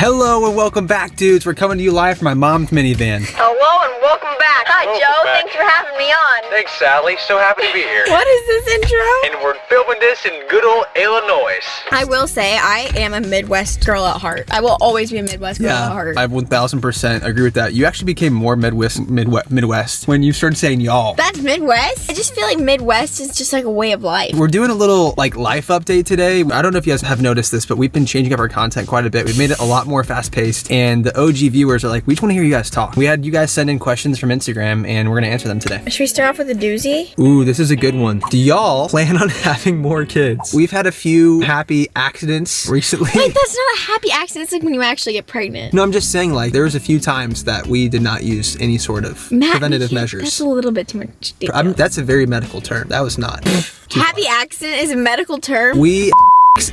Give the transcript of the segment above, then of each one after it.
Hello and welcome back, dudes. We're coming to you live from my mom's minivan. Hello and welcome back. Hi, Joe. Thanks for having me on. Thanks, Sally. So happy to be here. What is this intro? And we're filming this in good old Illinois. I will say I am a Midwest girl at heart. I will always be a Midwest girl at heart. I 1000% agree with that. You actually became more Midwest when you started saying y'all. That's Midwest? I just feel like Midwest is just like a way of life. We're doing a little like life update today. I don't know if you guys have noticed this, but we've been changing up our content quite a bit. We've made it a lot more fast-paced, and the OG viewers are like, we just want to hear you guys talk. We had you guys send in questions from Instagram, and we're gonna answer them today. Should we start off with a doozy? Ooh, this is a good one. Do y'all plan on having more kids? We've had a few happy accidents recently. Wait, that's not a happy accident. It's like when you actually get pregnant. No, I'm just saying, like, there was a few times that we did not use any sort of preventative measures. That's a little bit too much detail. That's a very medical term. That was not. Happy accident is a medical term? We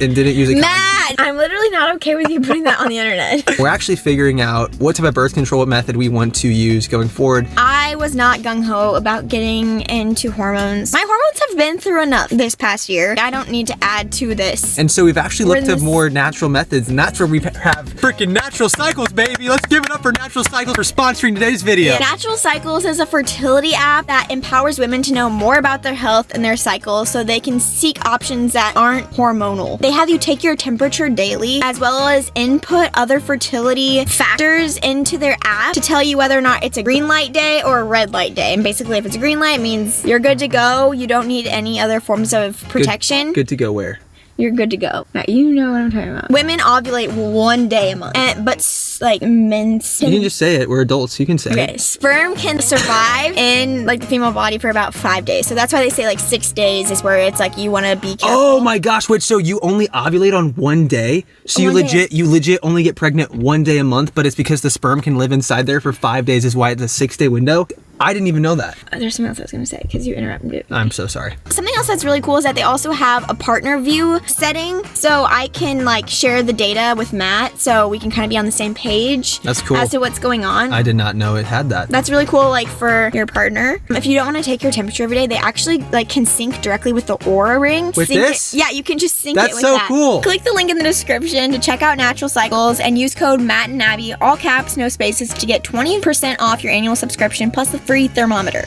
and didn't use a condom. Matt, I'm literally not okay with you putting that on the internet. We're actually figuring out what type of birth control method we want to use going forward. I was not gung-ho about getting into hormones. My hormones have been through enough this past year. I don't need to add to this. And so we've actually looked at more natural methods, and that's where we have freaking Natural Cycles, baby. Let's give it up for Natural Cycles for sponsoring today's video. Yeah, Natural Cycles is a fertility app that empowers women to know more about their health and their cycles so they can seek options that aren't hormonal. They have you take your temperature daily, as well as input other fertility factors into their app to tell you whether or not it's a green light day or a red light day. And basically, if it's a green light, it means you're good to go. You don't need any other forms of protection. Good to go where? You're good to go. Now, you know what I'm talking about. Women ovulate 1 day a month, but like men. You can just say it. We're adults. You can say it. Sperm can survive in like the female body for about 5 days. So that's why they say like 6 days is where it's like you want to be careful. Oh my gosh! Wait, so you only ovulate on 1 day? So you legit only get pregnant 1 day a month, but it's because the sperm can live inside there for 5 days is why it's a 6-day window? I didn't even know that. There's something else I was gonna say because you interrupted it. I'm so sorry. Something else that's really cool is that they also have a partner view setting, so I can like share the data with Matt, so we can kind of be on the same page. That's cool. As to what's going on. I did not know it had that. That's really cool, like for your partner. If you don't want to take your temperature every day, they actually like can sync directly with the Aura ring. With this? Yeah, you can just sync it with that. That's so cool. Click the link in the description to check out Natural Cycles and use code Matt and Abby, all caps, no spaces, to get 20% off your annual subscription plus the free thermometer.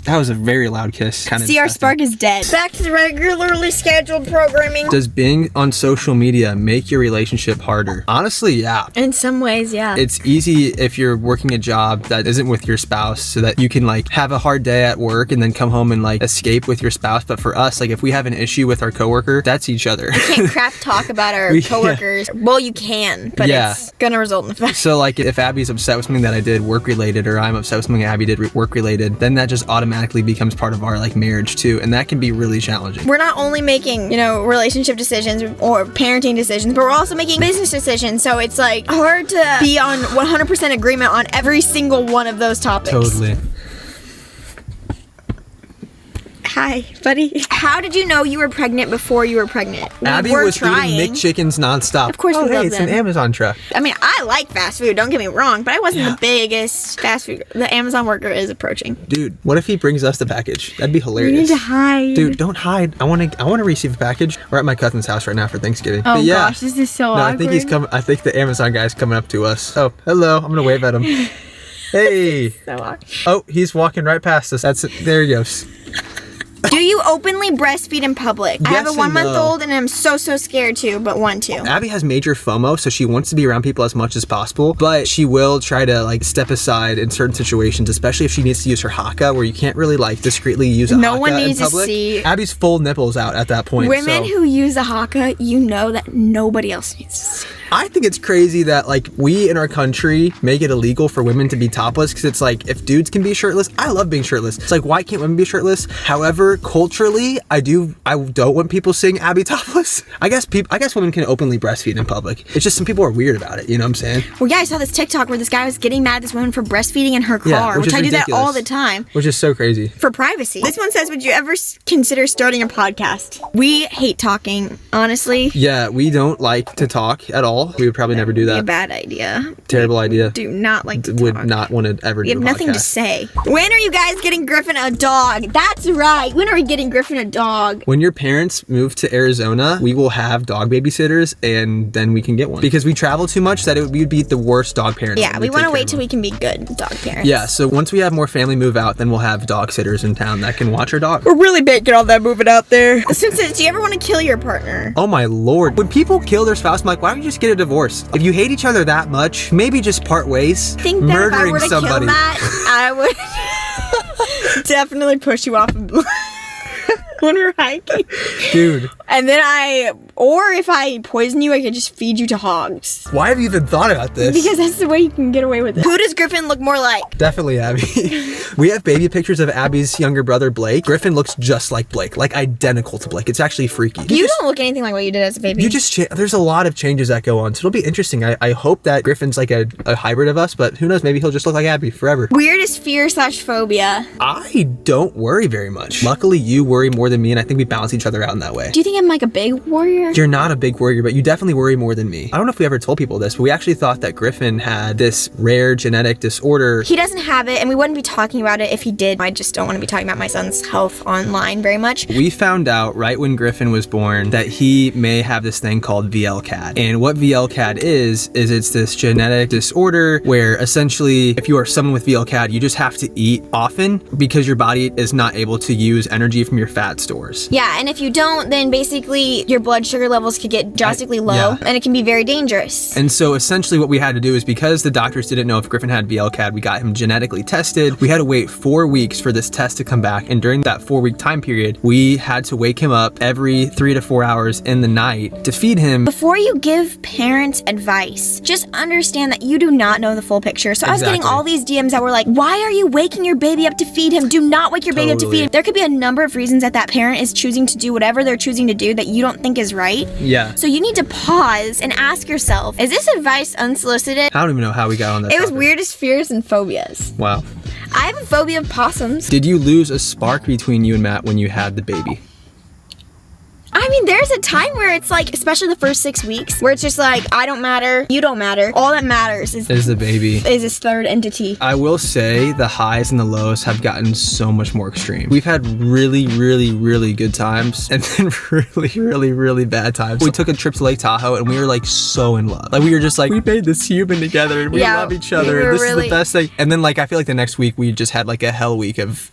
That was a very loud kiss. Kind of. See, our spark is dead. Back to the regularly scheduled programming. Does being on social media make your relationship harder? Honestly, yeah. In some ways, yeah. It's easy if you're working a job that isn't with your spouse, so that you can like have a hard day at work and then come home and like escape with your spouse. But for us, like if we have an issue with our coworker, that's each other. We can't crap talk about our coworkers. Yeah. Well, you can, but it's gonna result in the fact. So like if Abby's upset with something that I did work related, or I'm upset with something Abby did work related, then that just automatically becomes part of our like marriage too, and that can be really challenging. We're not only making, you know, relationship decisions or parenting decisions, but we're also making business decisions, so it's like hard to be on 100% agreement on every single one of those topics. Totally. Hi, buddy. How did you know you were pregnant before you were pregnant? Abby was eating McChickens nonstop. Of course, we love it's them. an Amazon truck. I mean, I like fast food. Don't get me wrong, but I wasn't the biggest fast food. The Amazon worker is approaching. Dude, what if he brings us the package? That'd be hilarious. You need to hide. Dude, don't hide. I want to receive a package. We're at my cousin's house right now for Thanksgiving. Oh gosh, this is so awkward. I think he's coming. I think the Amazon guy's coming up to us. Oh, hello. I'm gonna wave at him. Hey. So awkward. Oh, he's walking right past us. That's it. There he goes. Do you openly breastfeed in public? Yes, I have a 1-month-old no. and I'm so scared to, but want to. Abby has major FOMO, so she wants to be around people as much as possible, but she will try to like step aside in certain situations, especially if she needs to use her haka, where you can't really like discreetly use a haka in public. No one needs to see. Abby's full nipples out at that point. Women who use a haka, you know that nobody else needs to see. I think it's crazy that like we in our country make it illegal for women to be topless, because it's like if dudes can be shirtless, I love being shirtless. It's like, why can't women be shirtless? However, culturally, I don't want people seeing Abby topless. I guess women can openly breastfeed in public. It's just some people are weird about it. You know what I'm saying? Well, yeah, I saw this TikTok where this guy was getting mad at this woman for breastfeeding in her car, which I do that all the time. Which is so crazy. For privacy. This one says, would you ever consider starting a podcast? We hate talking, honestly. Yeah, we don't like to talk at all. We would probably never do that. A bad idea. Terrible idea. Do not like to Would talk. not want to ever do a podcast. You have nothing to say. When are you guys getting Griffin a dog? That's right. When When are we getting Griffin a dog? When your parents move to Arizona, we will have dog babysitters, and then we can get one. Because we travel too much that we'd be the worst dog parents. Yeah, we want to wait till we can be good dog parents. Yeah, so once we have more family move out, then we'll have dog sitters in town that can watch our dog. We're really making all that moving out there. Since, do you ever want to kill your partner? Oh my lord. When people kill their spouse, I'm like, why don't you just get a divorce? If you hate each other that much, maybe just part ways. I think that Murdering if I were to somebody. kill that, I would definitely push you off when we're hiking. Dude. And then or if I poison you, I could just feed you to hogs. Why have you even thought about this? Because that's the way you can get away with it. Who does Griffin look more like? Definitely Abby. We have baby pictures of Abby's younger brother, Blake. Griffin looks just like Blake, like identical to Blake. It's actually freaky. You don't look anything like what you did as a baby. There's a lot of changes that go on, so it'll be interesting. I hope that Griffin's like a hybrid of us, but who knows, maybe he'll just look like Abby forever. Weirdest fear/phobia? I don't worry very much. Luckily, you worry more than me, and I think we balance each other out in that way. Do you think I'm like a big warrior? You're not a big worrier, but you definitely worry more than me. I don't know if we ever told people this, but we actually thought that Griffin had this rare genetic disorder. He doesn't have it, and we wouldn't be talking about it if he did. I just don't want to be talking about my son's health online very much. We found out right when Griffin was born that he may have this thing called VLCAD. And what VLCAD is it's this genetic disorder where essentially if you are someone with VLCAD, you just have to eat often because your body is not able to use energy from your fat stores. Yeah, and if you don't, then basically your blood sugar levels could get drastically low, and it can be very dangerous. And so essentially what we had to do is, because the doctors didn't know if Griffin had VLCAD, we got him genetically tested. We had to wait 4 weeks for this test to come back, and during that 4-week time period, we had to wake him up every 3 to 4 hours in the night to feed him. Before you give parents advice, just understand that you do not know the full picture. So I was getting all these DMs that were like, why are you waking your baby up to feed him? Do not wake your baby up to feed him. There could be a number of reasons that parent is choosing to do whatever they're choosing to do that you don't think is right. Yeah. So you need to pause and ask yourself, is this advice unsolicited? I don't even know how we got on that It was topic. weirdest fears and phobias. Wow. I have a phobia of possums. Did you lose a spark between you and Matt when you had the baby? I mean, there's a time where it's like, especially the first 6 weeks, where it's just like, I don't matter, you don't matter. All that matters is the baby. Is this third entity. I will say the highs and the lows have gotten so much more extreme. We've had really, really, really good times and then really, really, really bad times. We took a trip to Lake Tahoe and we were like so in love. Like we were just like, we made this human together and we love each other. This is the best thing. And then like, I feel like the next week we just had like a hell week of,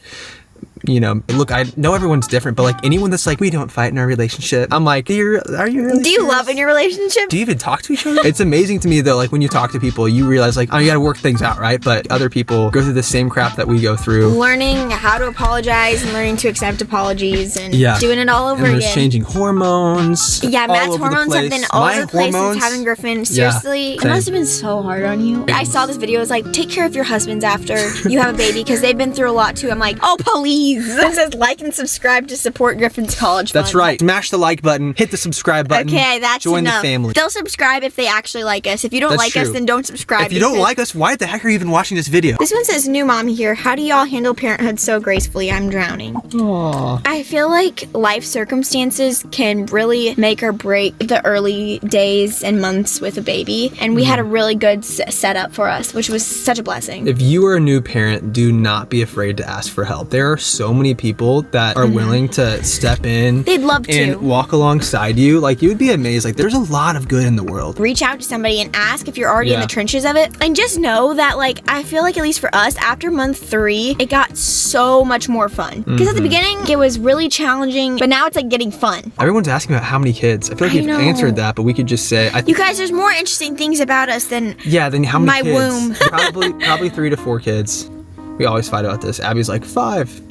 you know, look, I know everyone's different, but like anyone that's like, we don't fight in our relationship, I'm like, are you really Do you love in your relationship? Do you even talk to each other? It's amazing to me though, like when you talk to people, you realize like, oh, you gotta work things out, right? But other people go through the same crap that we go through. Learning how to apologize and learning to accept apologies and doing it all over and there's again. changing hormones. Yeah, Matt's hormones have been all over the place since having Griffin. Seriously, it must have been so hard on you. I saw this video, it was like, take care of your husbands after you have a baby because they've been through a lot too. I'm like, oh, please. It says like and subscribe to support Griffin's college fund. That's right. Smash the like button, hit the subscribe button. Okay, that's join enough. the family. They'll subscribe if they actually like us. If you don't like us, then don't subscribe. If you don't like us, why the heck are you even watching this video? This one says, new mom here. How do y'all handle parenthood so gracefully? I'm drowning. Aww. I feel like life circumstances can really make or break the early days and months with a baby. And we had a really good setup for us, which was such a blessing. If you are a new parent, do not be afraid to ask for help. There are so many people that are willing to step in. They'd love to. And walk alongside you. Like, you would be amazed. Like, there's a lot of good in the world. Reach out to somebody and ask if you're already in the trenches of it. And just know that, like, I feel like at least for us, after month 3, it got so much more fun. Because at the beginning, it was really challenging, but now it's like getting fun. Everyone's asking about how many kids. I feel like you've answered that, but we could just say, you guys, there's more interesting things about us than than how many kids. My womb. Probably 3 to 4 kids. We always fight about this. Abby's like 5.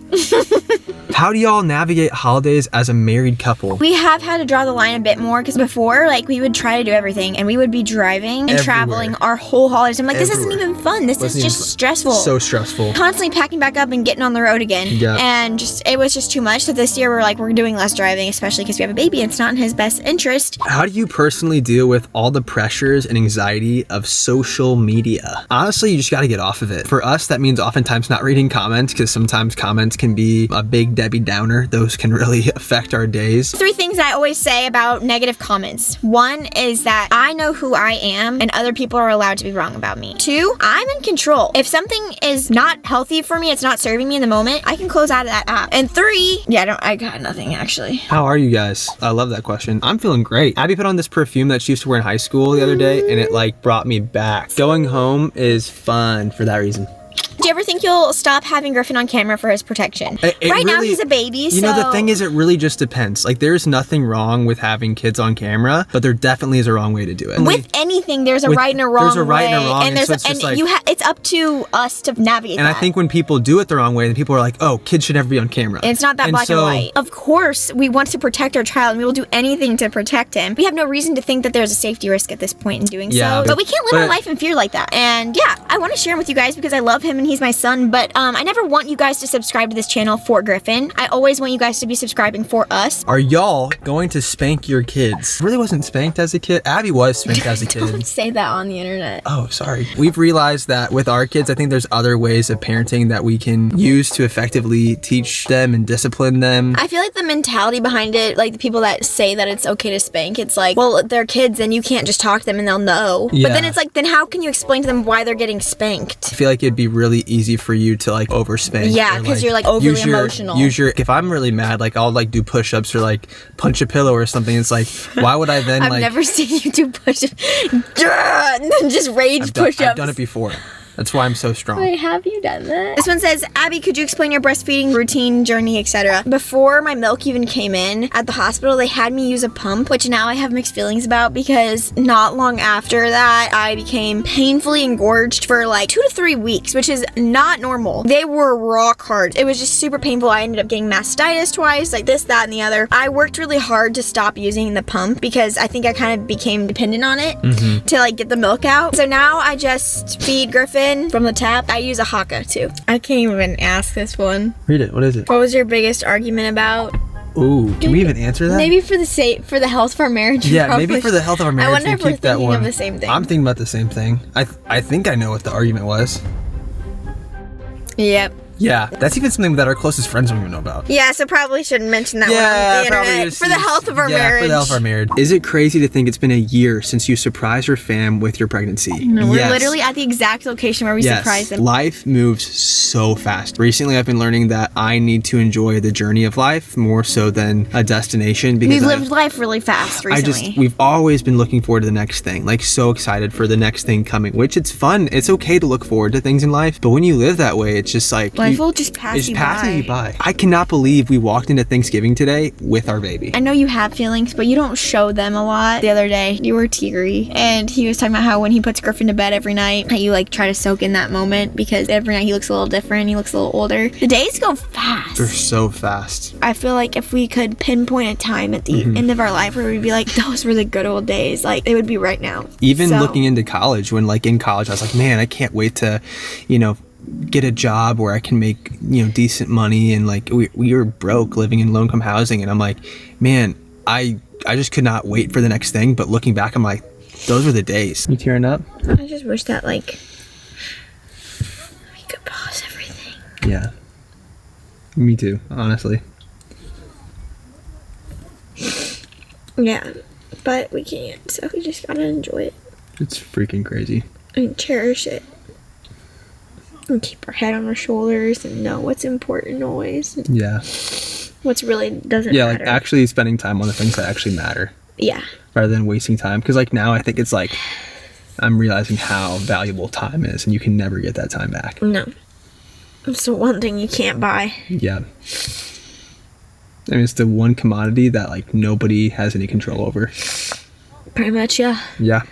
How do y'all navigate holidays as a married couple? We have had to draw the line a bit more because before, like, we would try to do everything and we would be driving and traveling our whole holidays. I'm like, this isn't even fun. This is just stressful. So stressful. Constantly packing back up and getting on the road again. Yeah. And it was just too much. So this year we're like, we're doing less driving, especially because we have a baby and it's not in his best interest. How do you personally deal with all the pressures and anxiety of social media? Honestly, you just got to get off of it. For us, that means oftentimes not reading comments because sometimes comments can be a big Debbie Downer. Those can really affect our days. 3 things I always say about negative comments. 1 is that I know who I am and other people are allowed to be wrong about me. 2, I'm in control. If something is not healthy for me, it's not serving me in the moment, I can close out of that app. And 3, I got nothing actually. How are you guys? I love that question. I'm feeling great. Abby put on this perfume that she used to wear in high school the other day, and it like brought me back. Going home is fun for that reason. Do you ever think you'll stop having Griffin on camera for his protection? Right now he's a baby, You know, the thing is, it really just depends. Like, there's nothing wrong with having kids on camera, but there definitely is a wrong way to do it. With anything, there's a right and a wrong way. There's a right and a wrong, and there's so it's just like, it's up to us to navigate and that. I think when people do it the wrong way, then people are like, oh, kids should never be on camera. And it's not that black and white. Of course, we want to protect our child, and we will do anything to protect him. We have no reason to think that there's a safety risk at this point in doing so. But we can't live our life in fear like that. And yeah, I want to share him with you guys because I love him and he's my son, but I never want you guys to subscribe to this channel for Griffin. I always want you guys to be subscribing for us. Are y'all going to spank your kids? I really wasn't spanked as a kid. Abby was spanked as a kid. Don't say that on the internet. Oh, sorry. We've realized that with our kids, I think there's other ways of parenting that we can use to effectively teach them and discipline them. I feel like the mentality behind it, like the people that say that it's okay to spank, it's like, well, they're kids and you can't just talk to them and they'll know. Yeah. But then it's like, then how can you explain to them why they're getting spanked? I feel like it'd be really easy for you to like overspank. Yeah, because you're like overly emotional. If I'm really mad, like I'll like do push-ups or like punch a pillow or something. It's like, why would I then I've never seen you do push-ups. And then just rage push-ups. I've done it before. That's why I'm so strong. Wait, have you done that? This one says, Abby, could you explain your breastfeeding routine, journey, etc.? Before my milk even came in at the hospital, they had me use a pump, which now I have mixed feelings about because not long after that, I became painfully engorged for like 2 to 3 weeks, which is not normal. They were rock hard. It was just super painful. I ended up getting mastitis twice, like this, that, and the other. I worked really hard to stop using the pump because I think I kind of became dependent on it to like get the milk out. So now I just feed Griffin from the tap. I use a Haka too. I can't even ask this one. Read it. What is it? What was your biggest argument about? Ooh, can we even answer that? Maybe for the health of our marriage. Yeah, maybe for the health of our marriage. I wonder if we're keep that thinking one. of the same thing. I'm thinking about the same thing. I think I know what the argument was. Yep. Yeah, that's even something that our closest friends don't even know about. Yeah, so probably shouldn't mention that one on the internet. For the health of our marriage. For the health of our marriage. Is it crazy to think it's been a year since you surprised your fam with your pregnancy? No, we're literally at the exact location where we surprised them. Life moves so fast. Recently, I've been learning that I need to enjoy the journey of life more so than a destination. Because we've lived life really fast recently. We've always been looking forward to the next thing. Like, so excited for the next thing coming, which it's fun. It's okay to look forward to things in life. But when you live that way, it's just like... life will just pass passing you by. I cannot believe we walked into Thanksgiving today with our baby. I know you have feelings, but you don't show them a lot. The other day, you were teary, and he was talking about how when he puts Griffin to bed every night, how you like try to soak in that moment because every night he looks a little different, he looks a little older. The days go fast. They're so fast. I feel like if we could pinpoint a time at the end of our life where we'd be like, those were the good old days, like they would be right now. Even looking into college, when like in college, I was like, man, I can't wait to, get a job where I can make, decent money. And like we were broke living in low income housing. And I'm like, man, I just could not wait for the next thing. But looking back, I'm like, those were the days. You tearing up? I just wish that like we could pause everything. Yeah. Me too, honestly. Yeah, but we can't. So we just gotta enjoy it. It's freaking crazy. And cherish it. And keep our head on our shoulders and know what's important always. Yeah. What's really doesn't matter. Yeah, like actually spending time on the things that actually matter. Yeah. Rather than wasting time. Because like now I think it's like I'm realizing how valuable time is and you can never get that time back. No. It's the one thing you can't buy. Yeah. I mean, it's the one commodity that like nobody has any control over. Pretty much, yeah. Yeah.